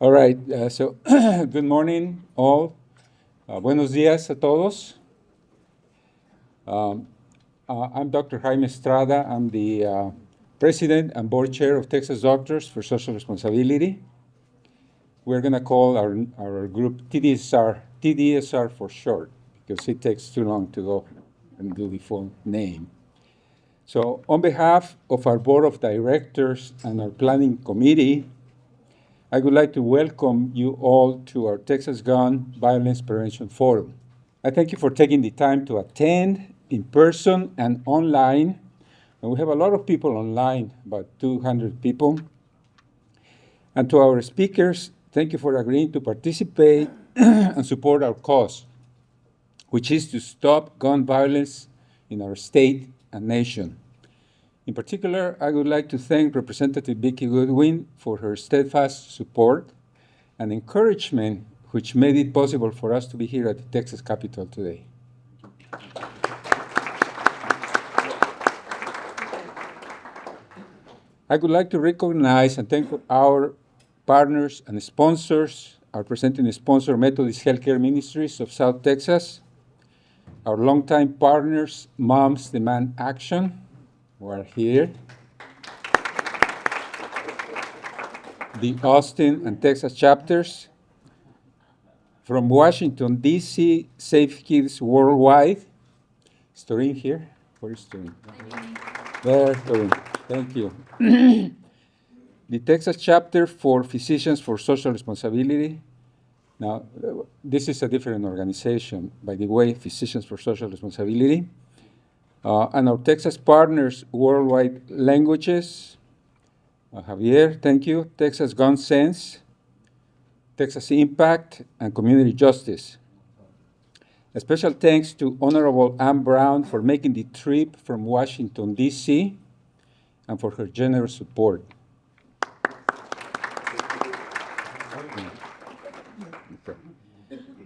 All right, good morning, all. Buenos días a todos. I'm Dr. Jaime Estrada. I'm the president and board chair of Texas Doctors for Social Responsibility. We're going to call our group TDSR for short, because it takes too long to go and do the full name. So on behalf of our board of directors and our planning committee, I would like to welcome you all to our Texas Gun Violence Prevention Forum. I thank you for taking the time to attend in person and online. And we have a lot of people online, about 200 people. And to our speakers, thank you for agreeing to participate and support our cause, which is to stop gun violence in our state and nation. In particular, I would like to thank Representative Vicki Goodwin for her steadfast support and encouragement, which made it possible for us to be here at the Texas Capitol today. I would like to recognize and thank our partners and sponsors, our presenting sponsor, Methodist Healthcare Ministries of South Texas, our longtime partners, Moms Demand Action, who are here, the Austin and Texas chapters, from Washington, D.C., Safe Kids Worldwide. Is Torin here? Where is Torin? There, Torin. Thank you. The Texas chapter for Physicians for Social Responsibility. Now, this is a different organization, by the way, Physicians for Social Responsibility. And our Texas partners, Worldwide Languages. Javier, thank you. Texas Gun Sense, Texas Impact, and Community Justice. A special thanks to Honorable Ann Brown for making the trip from Washington, D.C., and for her generous support.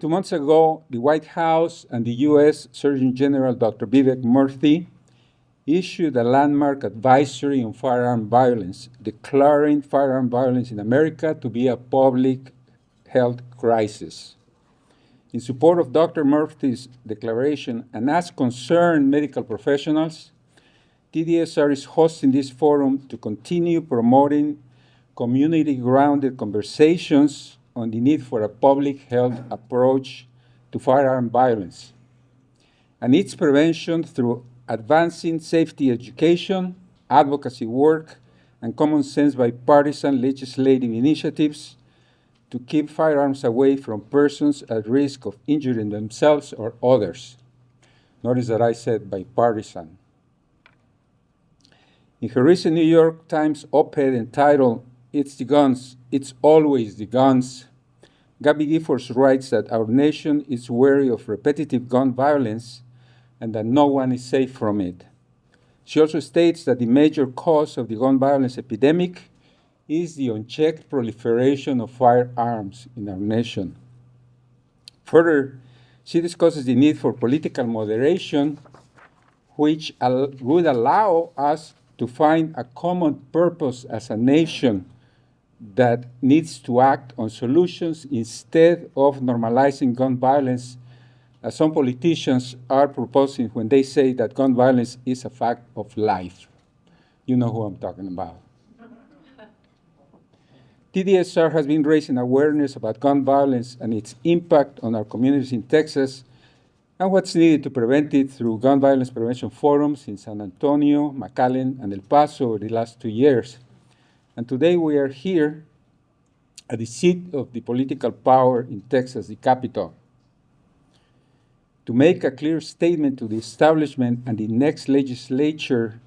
2 months ago, the White House and the U.S. Surgeon General, Dr. Vivek Murthy, issued a landmark advisory on firearm violence, declaring firearm violence in America to be a public health crisis. In support of Dr. Murthy's declaration, and as concerned medical professionals, TDSR is hosting this forum to continue promoting community-grounded conversations on the need for a public health approach to firearm violence and its prevention through advancing safety education, advocacy work, and common sense bipartisan legislative initiatives to keep firearms away from persons at risk of injuring themselves or others. Notice that I said bipartisan. In her recent New York Times op-ed entitled, "It's the Guns, It's Always the Guns," Gabby Giffords writes that our nation is wary of repetitive gun violence and that no one is safe from it. She also states that the major cause of the gun violence epidemic is the unchecked proliferation of firearms in our nation. Further, she discusses the need for political moderation, which would allow us to find a common purpose as a nation that needs to act on solutions instead of normalizing gun violence, as some politicians are proposing when they say that gun violence is a fact of life. You know who I'm talking about. TDSR has been raising awareness about gun violence and its impact on our communities in Texas and what's needed to prevent it through gun violence prevention forums in San Antonio, McAllen, and El Paso over the last 2 years. And today we are here at the seat of the political power in Texas, the Capitol, to make a clear statement to the establishment and the next legislature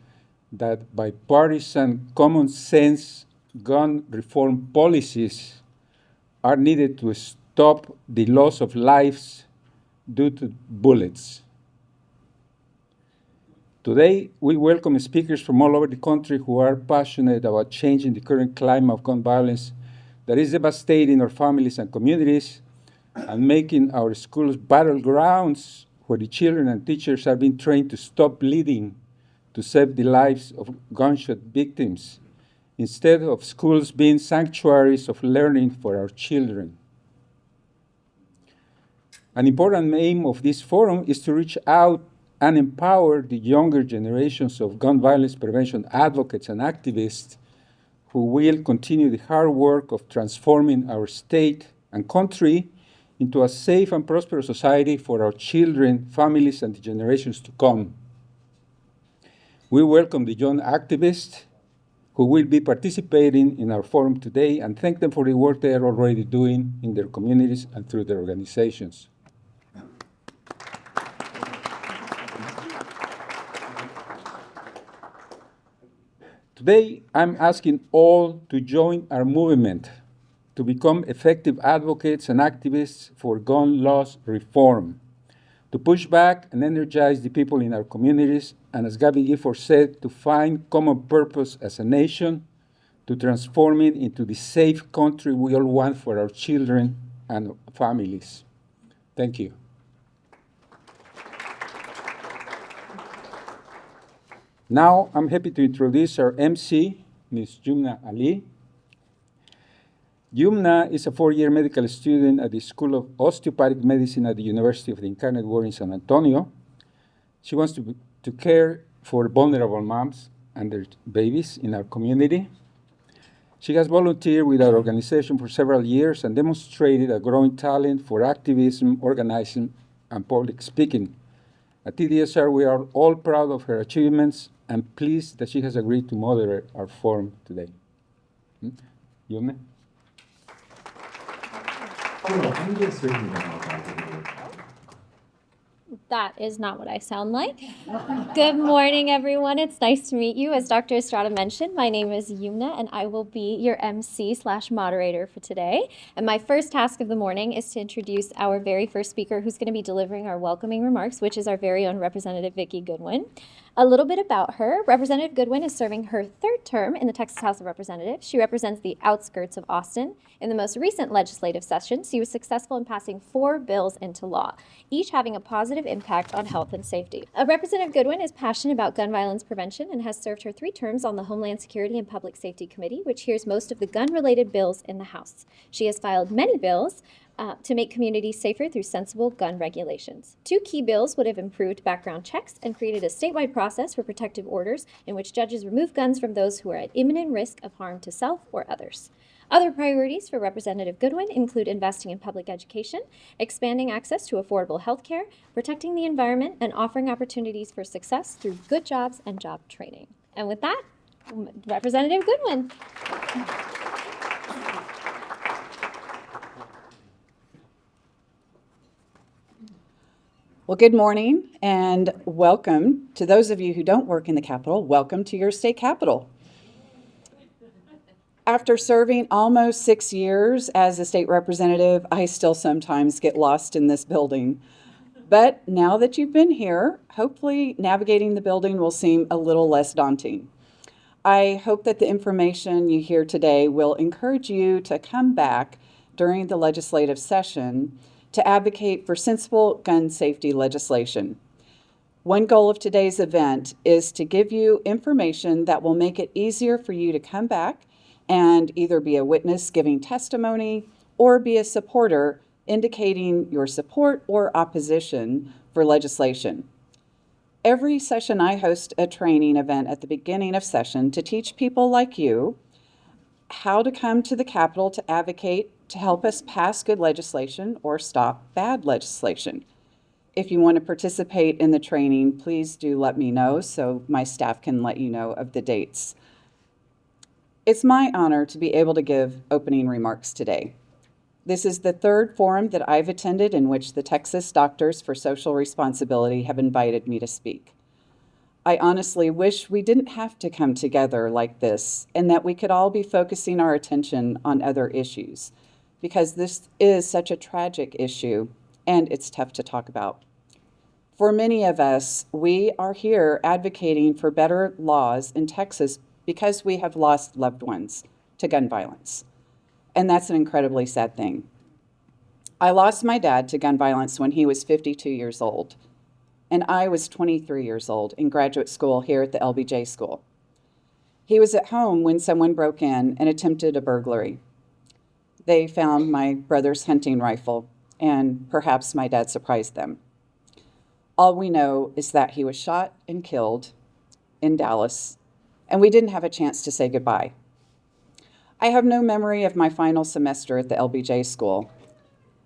that bipartisan, common sense gun reform policies are needed to stop the loss of lives due to bullets. Today, we welcome speakers from all over the country who are passionate about changing the current climate of gun violence that is devastating our families and communities and making our schools battlegrounds where the children and teachers are being trained to stop bleeding to save the lives of gunshot victims instead of schools being sanctuaries of learning for our children. An important aim of this forum is to reach out and empower the younger generations of gun violence prevention advocates and activists who will continue the hard work of transforming our state and country into a safe and prosperous society for our children, families, and the generations to come. We welcome the young activists who will be participating in our forum today and thank them for the work they are already doing in their communities and through their organizations. Today, I'm asking all to join our movement to become effective advocates and activists for gun laws reform, to push back and energize the people in our communities, and as Gabby Gifford said, to find common purpose as a nation, to transform it into the safe country we all want for our children and families. Thank you. Now, I'm happy to introduce our MC, Ms. Yumna Ali. Yumna is a four-year medical student at the School of Osteopathic Medicine at the University of the Incarnate Word in San Antonio. She wants to care for vulnerable moms and their babies in our community. She has volunteered with our organization for several years and demonstrated a growing talent for activism, organizing, and public speaking. At TDSR, we are all proud of her achievements and pleased that she has agreed to moderate our forum today. Yumna? That is not what I sound like. Good morning, everyone. It's nice to meet you. As Dr. Estrada mentioned, my name is Yumna, and I will be your MC/moderator for today. And my first task of the morning is to introduce our very first speaker who's going to be delivering our welcoming remarks, which is our very own Representative Vicki Goodwin. A little bit about her. Representative Goodwin is serving her third term in the Texas House of Representatives. She represents the outskirts of Austin. In the most recent legislative session, she was successful in passing 4 bills into law, each having a positive impact on health and safety. Representative Goodwin is passionate about gun violence prevention and has served her 3 terms on the Homeland Security and Public Safety Committee, which hears most of the gun-related bills in the House. She has filed many bills to make communities safer through sensible gun regulations. 2 key bills would have improved background checks and created a statewide process for protective orders in which judges remove guns from those who are at imminent risk of harm to self or others. Other priorities for Representative Goodwin include investing in public education, expanding access to affordable health care, protecting the environment, and offering opportunities for success through good jobs and job training. And with that, Representative Goodwin. Well, good morning and welcome to those of you who don't work in the Capitol. Welcome to your state capitol. After serving almost 6 years as a state representative, I still sometimes get lost in this building. But now that you've been here, hopefully navigating the building will seem a little less daunting. I hope that the information you hear today will encourage you to come back during the legislative session to advocate for sensible gun safety legislation. One goal of today's event is to give you information that will make it easier for you to come back and either be a witness giving testimony or be a supporter indicating your support or opposition for legislation. Every session I host a training event at the beginning of session to teach people like you how to come to the Capitol to advocate to help us pass good legislation or stop bad legislation. If you want to participate in the training, please do let me know so my staff can let you know of the dates. It's my honor to be able to give opening remarks today. This is the 3rd forum that I've attended in which the Texas Doctors for Social Responsibility have invited me to speak. I honestly wish we didn't have to come together like this and that we could all be focusing our attention on other issues, because this is such a tragic issue and it's tough to talk about. For many of us, we are here advocating for better laws in Texas because we have lost loved ones to gun violence. And that's an incredibly sad thing. I lost my dad to gun violence when he was 52 years old, and I was 23 years old in graduate school here at the LBJ School. He was at home when someone broke in and attempted a burglary. They found my brother's hunting rifle, and perhaps my dad surprised them. All we know is that he was shot and killed in Dallas, and we didn't have a chance to say goodbye. I have no memory of my final semester at the LBJ school.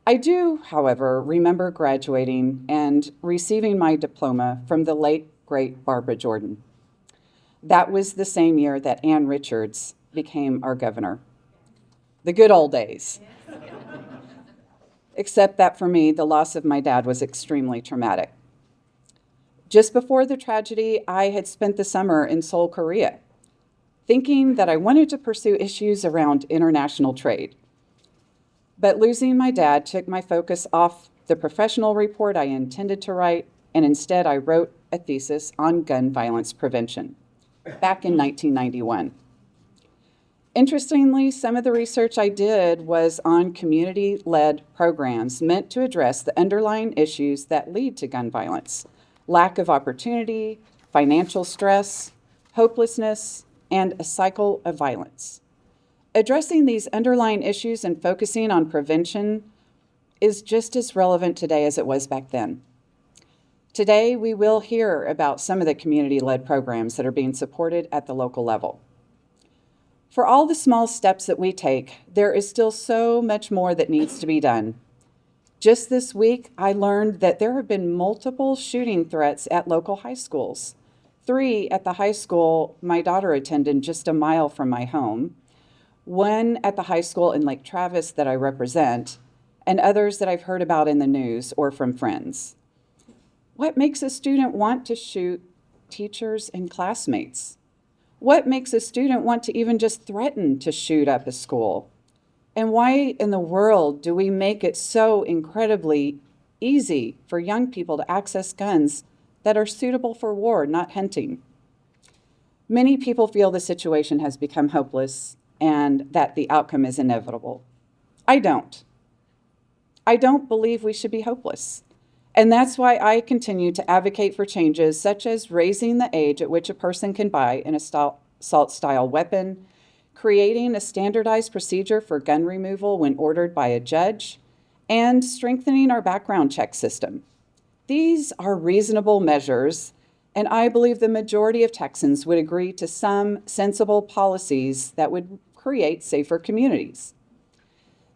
I do, however, remember graduating and receiving my diploma from the late, great Barbara Jordan. That was the same year that Ann Richards became our governor. The good old days. Except that for me, the loss of my dad was extremely traumatic. Just before the tragedy, I had spent the summer in Seoul, Korea, thinking that I wanted to pursue issues around international trade. But losing my dad took my focus off the professional report I intended to write, and instead I wrote a thesis on gun violence prevention back in 1991. Interestingly, some of the research I did was on community-led programs meant to address the underlying issues that lead to gun violence: lack of opportunity, financial stress, hopelessness, and a cycle of violence. Addressing these underlying issues and focusing on prevention is just as relevant today as it was back then. Today, we will hear about some of the community-led programs that are being supported at the local level. For all the small steps that we take, there is still so much more that needs to be done. Just this week, I learned that there have been multiple shooting threats at local high schools. 3 at the high school my daughter attended just a mile from my home, 1 at the high school in Lake Travis that I represent, and others that I've heard about in the news or from friends. What makes a student want to shoot teachers and classmates? What makes a student want to even just threaten to shoot up a school? And why in the world do we make it so incredibly easy for young people to access guns that are suitable for war, not hunting? Many people feel the situation has become hopeless and that the outcome is inevitable. I don't. I don't believe we should be hopeless. And that's why I continue to advocate for changes such as raising the age at which a person can buy an assault-style weapon, creating a standardized procedure for gun removal when ordered by a judge, and strengthening our background check system. These are reasonable measures, and I believe the majority of Texans would agree to some sensible policies that would create safer communities.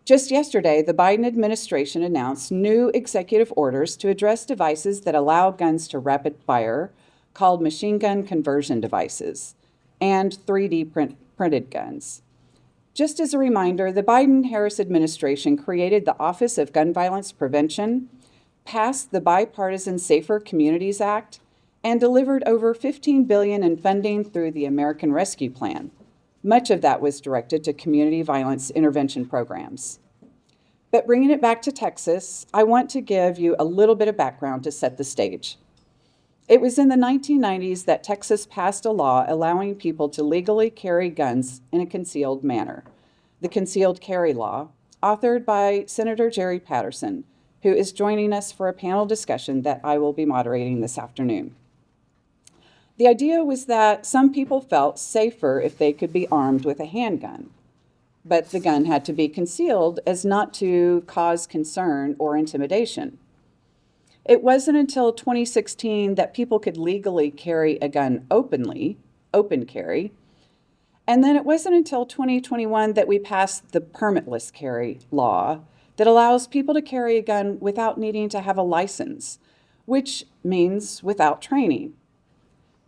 Just yesterday, the Biden administration announced new executive orders to address devices that allow guns to rapid fire, called machine gun conversion devices, and 3D printed guns. Just as a reminder, the Biden-Harris administration created the Office of Gun Violence Prevention, passed the Bipartisan Safer Communities Act, and delivered over $15 billion in funding through the American Rescue Plan. Much of that was directed to community violence intervention programs. But bringing it back to Texas, I want to give you a little bit of background to set the stage. It was in the 1990s that Texas passed a law allowing people to legally carry guns in a concealed manner, the Concealed Carry Law, authored by Senator Jerry Patterson, who is joining us for a panel discussion that I will be moderating this afternoon. The idea was that some people felt safer if they could be armed with a handgun, but the gun had to be concealed as not to cause concern or intimidation. It wasn't until 2016 that people could legally carry a gun openly, open carry, and then it wasn't until 2021 that we passed the permitless carry law that allows people to carry a gun without needing to have a license, which means without training.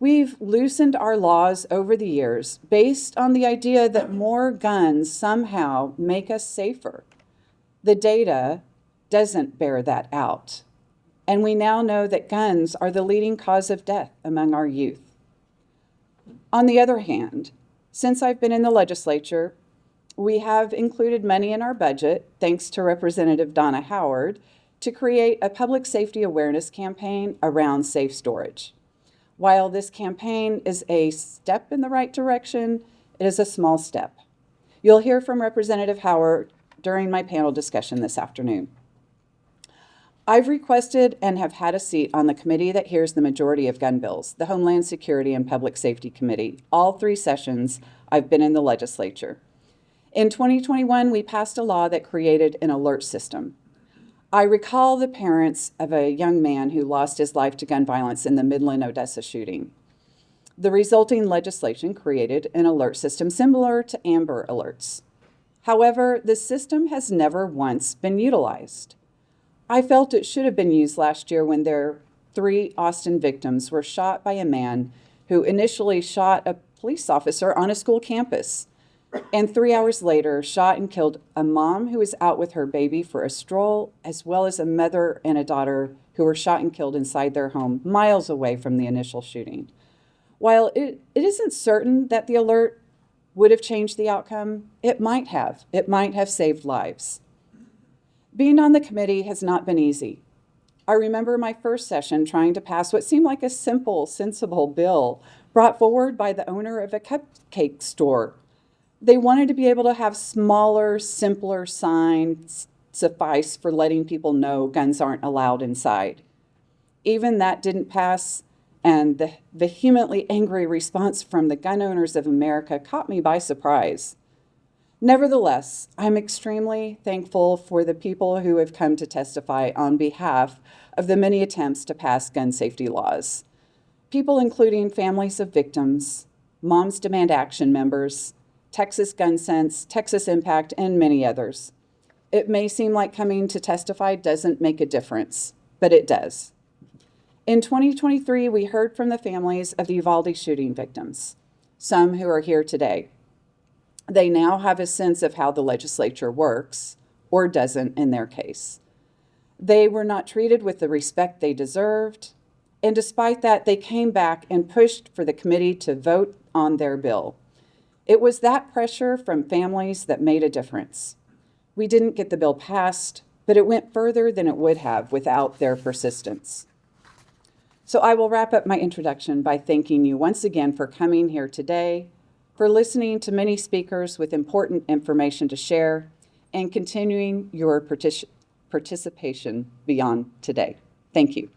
We've loosened our laws over the years based on the idea that more guns somehow make us safer. The data doesn't bear that out. And we now know that guns are the leading cause of death among our youth. On the other hand, since I've been in the legislature, we have included money in our budget, thanks to Representative Donna Howard, to create a public safety awareness campaign around safe storage. While this campaign is a step in the right direction, it is a small step. You'll hear from Representative Howard during my panel discussion this afternoon. I've requested and have had a seat on the committee that hears the majority of gun bills, the Homeland Security and Public Safety Committee. All 3 sessions I've been in the legislature. In 2021, we passed a law that created an alert system. I recall the parents of a young man who lost his life to gun violence in the Midland, Odessa shooting. The resulting legislation created an alert system similar to Amber Alerts. However, the system has never once been utilized. I felt it should have been used last year when their 3 Austin victims were shot by a man who initially shot a police officer on a school campus, and 3 hours later shot and killed a mom who was out with her baby for a stroll, as well as a mother and a daughter who were shot and killed inside their home, miles away from the initial shooting. While it isn't certain that the alert would have changed the outcome, it might have. It might have saved lives. Being on the committee has not been easy. I remember my first session trying to pass what seemed like a simple, sensible bill brought forward by the owner of a cupcake store. They wanted to be able to have smaller, simpler signs suffice for letting people know guns aren't allowed inside. Even that didn't pass, and the vehemently angry response from the gun owners of America caught me by surprise. Nevertheless, I'm extremely thankful for the people who have come to testify on behalf of the many attempts to pass gun safety laws. People including families of victims, Moms Demand Action members, Texas Gun Sense, Texas Impact, and many others. It may seem like coming to testify doesn't make a difference, but it does. In 2023, we heard from the families of the Uvalde shooting victims, some who are here today. They now have a sense of how the legislature works, or doesn't in their case. They were not treated with the respect they deserved, and despite that, they came back and pushed for the committee to vote on their bill. It was that pressure from families that made a difference. We didn't get the bill passed, but it went further than it would have without their persistence. So I will wrap up my introduction by thanking you once again for coming here today, for listening to many speakers with important information to share, and continuing your participation beyond today. Thank you.